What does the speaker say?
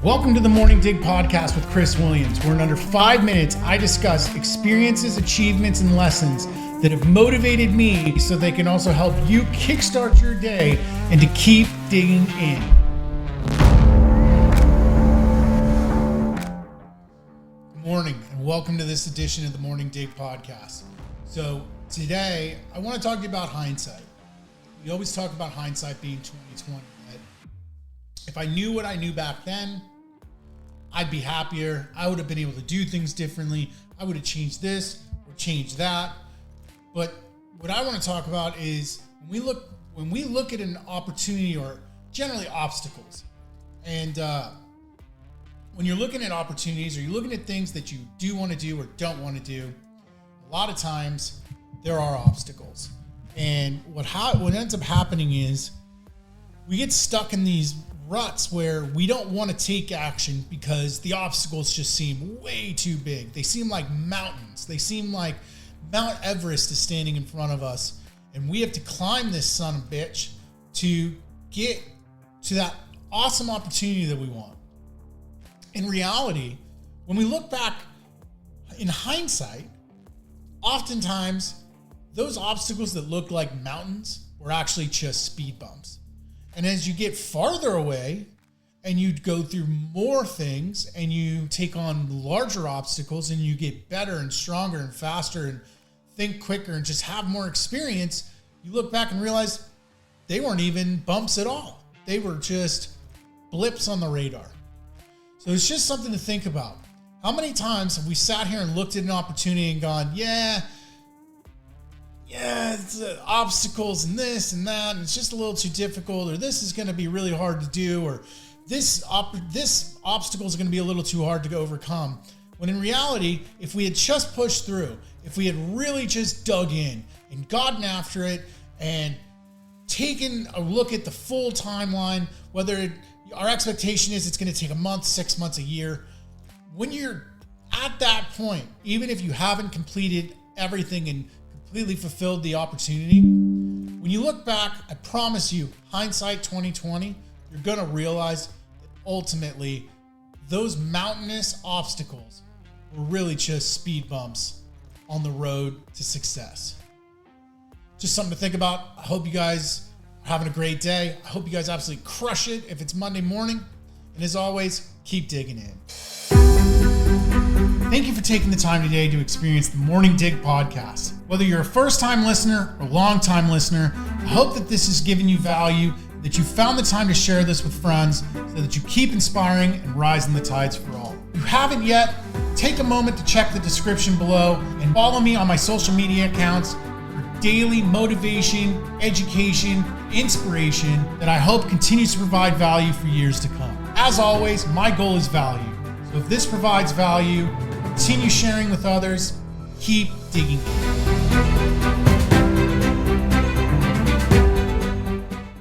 Welcome to the Morning Dig podcast with Chris Williams, where in under 5 minutes, I discuss experiences, achievements, and lessons that have motivated me so they can also help you kickstart your day and to keep digging in. Good morning, and welcome to this edition of the Morning Dig podcast. So today, I want to talk to you about hindsight. We always talk about hindsight being 2020. If I knew what I knew back then, I'd be happier. I would have been able to do things differently. I would have changed this or changed that. But what I want to talk about is when we look at an opportunity or generally obstacles. And when you're looking at opportunities or you're looking at things that you do want to do or don't want to do, a lot of times there are obstacles. And what ends up happening is we get stuck in these ruts where we don't want to take action because the obstacles just seem way too big. They seem like mountains. They seem like Mount Everest is standing in front of us, and we have to climb this son of a bitch to get to that awesome opportunity that we want. In reality, when we look back in hindsight, oftentimes those obstacles that look like mountains were actually just speed bumps. And as you get farther away and you go through more things and you take on larger obstacles and you get better and stronger and faster and think quicker and just have more experience, you look back and realize they weren't even bumps at all. They were just blips on the radar. So it's just something to think about. How many times have we sat here and looked at an opportunity and gone, yeah, it's obstacles and this and that, and it's just a little too difficult, or this is going to be really hard to do, or this obstacle is going to be a little too hard to overcome. When in reality, if we had just pushed through, if we had really just dug in and gotten after it and taken a look at the full timeline, our expectation is it's going to take a month, 6 months, a year. When you're at that point, even if you haven't completed everything and completely fulfilled the opportunity, when you look back, I promise you, hindsight 2020, you're going to realize that ultimately those mountainous obstacles were really just speed bumps on the road to success. Just something to think about. I hope you guys are having a great day. I hope you guys absolutely crush it if it's Monday morning. And as always, keep digging in. Thank you for taking the time today to experience the Morning Dig podcast. Whether you're a first-time listener or long-time listener, I hope that this has given you value, that you found the time to share this with friends so that you keep inspiring and rising the tides for all. If you haven't yet, take a moment to check the description below and follow me on my social media accounts for daily motivation, education, inspiration that I hope continues to provide value for years to come. As always, my goal is value. So if this provides value, continue sharing with others. Keep digging in.